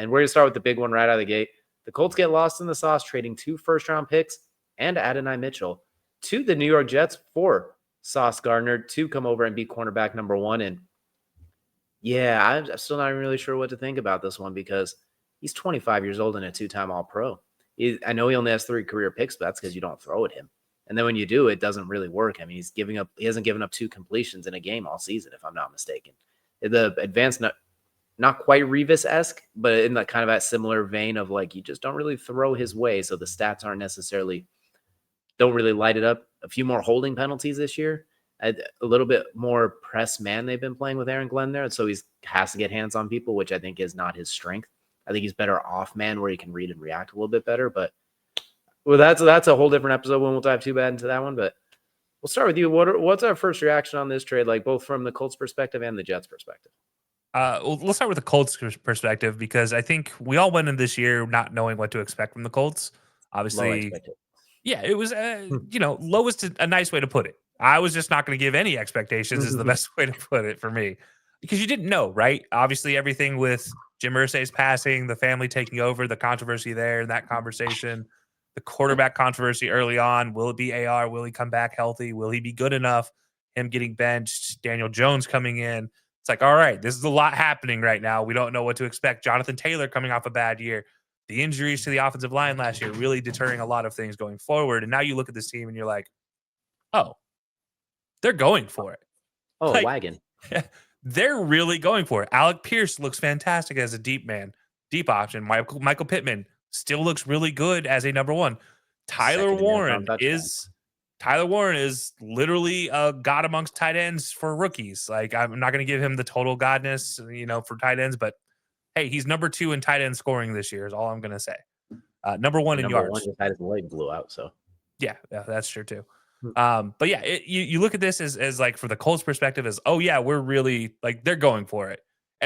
And we're going to start with the big one right out of the gate. The Colts get lost in the sauce, trading 2 first-round picks and Adonai Mitchell to the New York Jets for Sauce Gardner to come over and be cornerback number 1. And yeah, I'm still not even really sure what to think about this one because he's 25 years old and a 2-time All-Pro. I know he only has 3 career picks, but that's because you don't throw at him. And then when you do, it doesn't really work. I mean, he hasn't given up 2 completions in a game all season, if I'm not mistaken. The advanced, not quite Revis-esque, but in that kind of that similar vein of like, you just don't really throw his way. So the stats don't really light it up. A few more holding penalties this year. A little bit more press man they've been playing with Aaron Glenn there. So he has to get hands on people, which I think is not his strength. I think he's better off man where he can read and react a little bit better. But well, that's a whole different episode. We won't dive too bad into that one. But we'll start with you. What's our first reaction on this trade, like both from the Colts perspective and the Jets perspective? Well, let's start with the Colts perspective because I think we all went in this year not knowing what to expect from the Colts. Obviously, yeah, it was low is a nice way to put it. I was just not going to give any expectations is the best way to put it for me because you didn't know, right? Obviously, everything with Jim Irsay's passing, the family taking over, the controversy there, and that conversation, the quarterback controversy early on. Will it be AR? Will he come back healthy? Will he be good enough? Him getting benched, Daniel Jones coming in. It's like, all right, this is a lot happening right now. We don't know what to expect. Jonathan Taylor coming off a bad year. The injuries to the offensive line last year really deterring a lot of things going forward. And now you look at this team and you're like, oh, they're going for it. Oh, like, wagon. They're really going for it. Alec Pierce looks fantastic as a deep option. Michael Pittman still looks really good as a number 1. Tyler Warren is literally a god amongst tight ends for rookies. Like, I'm not going to give him the total godness, for tight ends, but hey, he's number 2 in tight end scoring this year is all I'm going to say. Number 1 in yards. Number 1 his leg blew out, so. Yeah, that's true too. But yeah, you look at this as like for the Colts perspective as, oh yeah, we're really like they're going for it,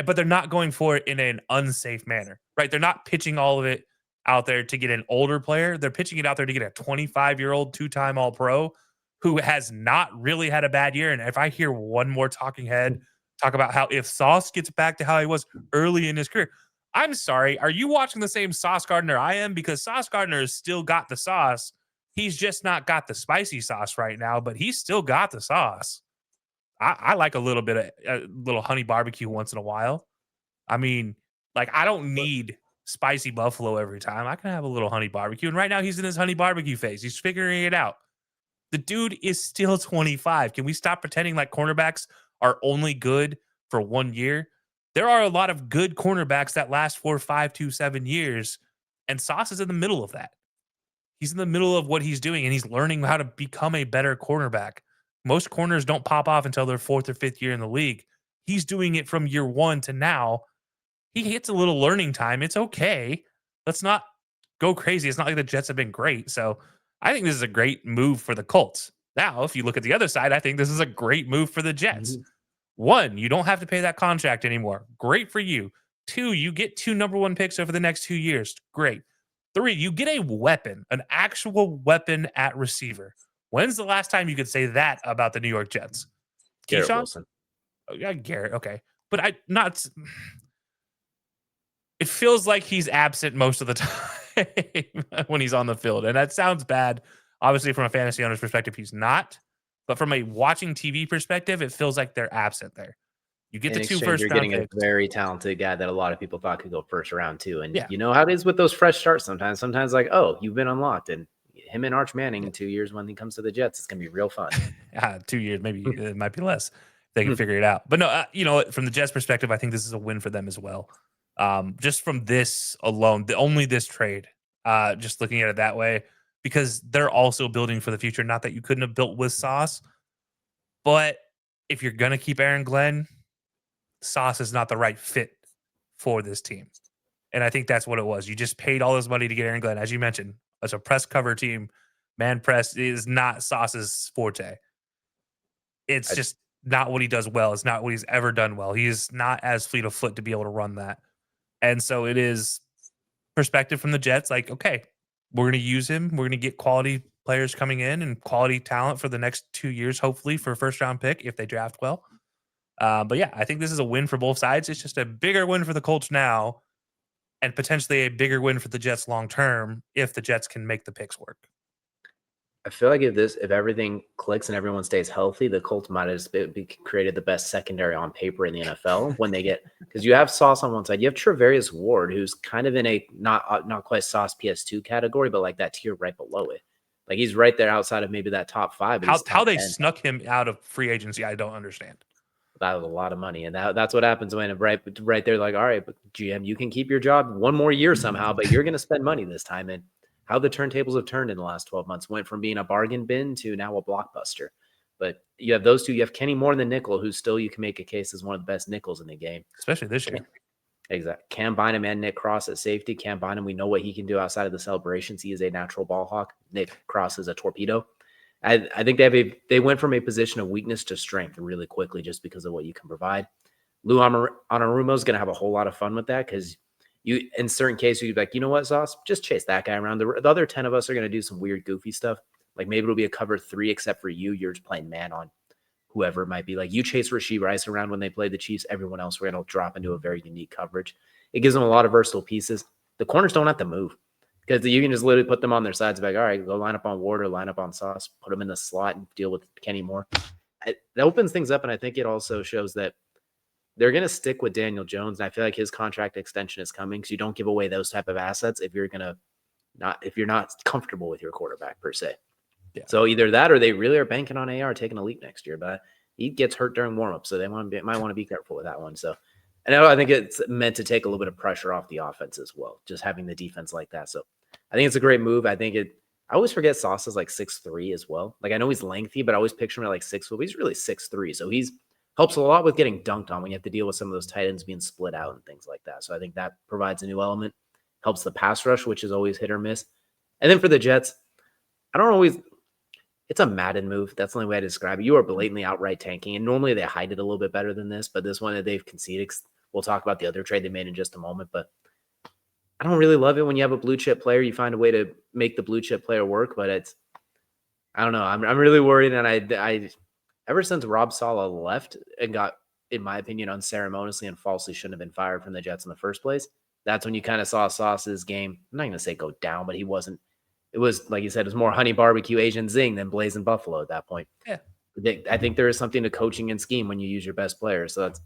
but they're not going for it in an unsafe manner, right? They're not pitching all of it out there to get an older player. They're pitching it out there to get a 25-year-old 2-time All-Pro who has not really had a bad year. And if I hear one more talking head talk about how if Sauce gets back to how he was early in his career, I'm sorry, are you watching the same Sauce Gardner I am? Because Sauce Gardner has still got the sauce. He's just not got the spicy sauce right now, but he's still got the sauce. I like a little bit of a little honey barbecue once in a while. I mean, like, I don't need spicy buffalo every time. I can have a little honey barbecue. And right now he's in his honey barbecue phase. He's figuring it out. The dude is still 25. Can we stop pretending like cornerbacks are only good for 1 year? There are a lot of good cornerbacks that last for 5 to 7 years, and Sauce is in the middle of that. He's in the middle of what he's doing, and he's learning how to become a better cornerback. Most corners don't pop off until their 4th or 5th year in the league. He's doing it from year 1 to now. He gets a little learning time. It's okay. Let's not go crazy. It's not like the Jets have been great. So I think this is a great move for the Colts. Now, if you look at the other side, I think this is a great move for the Jets. 1, you don't have to pay that contract anymore. Great for you. 2, you get 2 number 1 picks over the next 2 years. Great. 3, you get a weapon, an actual weapon at receiver. When's the last time you could say that about the New York Jets? Garrett Wilson. Oh, yeah, Garrett. Okay. But it feels like he's absent most of the time when he's on the field. And that sounds bad. Obviously, from a fantasy owner's perspective, he's not. But from a watching TV perspective, it feels like they're absent there. You get the 2 first round You're getting picks. A very talented guy that a lot of people thought could go first round too. And you know how it is with those fresh starts sometimes. Sometimes like, oh, you've been unlocked. And him and Arch Manning in 2 years when he comes to the Jets, it's going to be real fun. 2 years, maybe it might be less. They can figure it out. But no, from the Jets perspective, I think this is a win for them as well. Just from this alone, only this trade, just looking at it that way, because they're also building for the future. Not that you couldn't have built with Sauce, but if you're going to keep Aaron Glenn, Sauce is not the right fit for this team. And I think that's what it was. You just paid all this money to get Aaron Glenn. As you mentioned, as a press cover team, man press is not Sauce's forte. It's just not what he does well. It's not what he's ever done well. He is not as fleet of foot to be able to run that. And so it is perspective from the Jets. Like, okay, we're going to use him. We're going to get quality players coming in and quality talent for the next 2 years, hopefully for a first round pick if they draft well. But yeah, I think this is a win for both sides. It's just a bigger win for the Colts now. and potentially a bigger win for the Jets long term if the Jets can make the picks work. I feel like if everything clicks and everyone stays healthy, the Colts might have created the best secondary on paper in the NFL when they get, because you have Sauce on one side, you have Travarius Ward, who's kind of in a not quite Sauce PS2 category, but like that tier right below it. Like he's right there outside of maybe that top 5. But How they snuck him out of free agency, I don't understand. That was a lot of money, and that's what happens when right there, like, all right, but GM, you can keep your job one more year somehow, but you're going to spend money this time. And how the turntables have turned in the last 12 months, went from being a bargain bin to now a blockbuster. But you have those two. You have Kenny Moore in the nickel, who still you can make a case as one of the best nickels in the game, especially this year. Exactly. Cam Bynum and Nick Cross at safety. Cam Bynum, we know what he can do outside of the celebrations. He is a natural ball hawk. Nick Cross is a torpedo. I think they went from a position of weakness to strength really quickly just because of what you can provide. Lou Anarumo is going to have a whole lot of fun with that because you, in certain cases, you'd be like, you know what, Sauce, just chase that guy around. The other 10 of us are going to do some weird, goofy stuff. Like maybe it'll be a cover 3, except for you. You're just playing man on whoever it might be. Like you chase Rashee Rice around when they play the Chiefs. Everyone else, we're going to drop into a very unique coverage. It gives them a lot of versatile pieces. The corners don't have to move because you can just literally put them on their sides. Like, all right, go line up on Ward or line up on Sauce, put them in the slot and deal with Kenny Moore. It opens things up, and I think it also shows that they're going to stick with Daniel Jones. And I feel like his contract extension is coming because you don't give away those type of assets if you're not comfortable with your quarterback per se. Yeah. So either that or they really are banking on AR taking a leap next year, but he gets hurt during warmup, so they might want to be careful with that one. So, and I think it's meant to take a little bit of pressure off the offense as well, just having the defense like that. So I think it's a great move. I always forget Sauce is like 6'3" as well. Like I know he's lengthy, but I always picture him at like 6'4", but he's really 6'3". So he's helps a lot with getting dunked on when you have to deal with some of those tight ends being split out and things like that. So I think that provides a new element, helps the pass rush, which is always hit or miss. And then for the Jets, it's a Madden move. That's the only way I describe it. You are blatantly outright tanking, and normally they hide it a little bit better than this, but this one that they've conceded, we'll talk about the other trade they made in just a moment, but I don't really love it when you have a blue chip player. You find a way to make the blue chip player work, but I don't know. I'm really worried, and I ever since Rob Saleh left and got, in my opinion, unceremoniously and falsely shouldn't have been fired from the Jets in the first place, that's when you kind of saw Sauce's game. I'm not going to say go down, but he wasn't. It was, like you said, it was more honey barbecue Asian zing than blazing buffalo at that point. Yeah. I think there is something to coaching and scheme when you use your best players. So that's,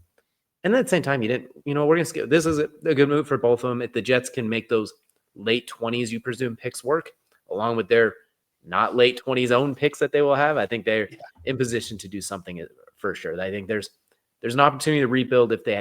and at the same time, we're going to skip. This is a good move for both of them. If the Jets can make those late 20s, you presume, picks work, along with their not late 20s own picks that they will have, I think they're in position to do something for sure. I think there's an opportunity to rebuild if they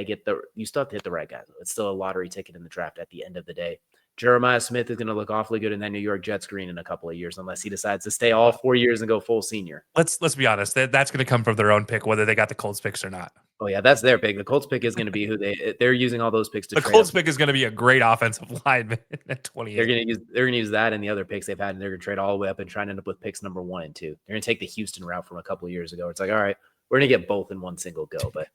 you still have to hit the right guys. It's still a lottery ticket in the draft at the end of the day. Jeremiah Smith is going to look awfully good in that New York Jets green in a couple of years, unless he decides to stay all 4 years and go full senior. Let's be honest. That's going to come from their own pick, whether they got the Colts picks or not. Oh yeah, that's their pick. The Colts pick is going to be who they're using all those picks to. The Colts pick is going to be a great offensive lineman at 28. They're going to use that and the other picks they've had, and they're going to trade all the way up and try and end up with picks number 1 and 2. They're going to take the Houston route from a couple of years ago. It's like, all right, we're going to get both in one single go. But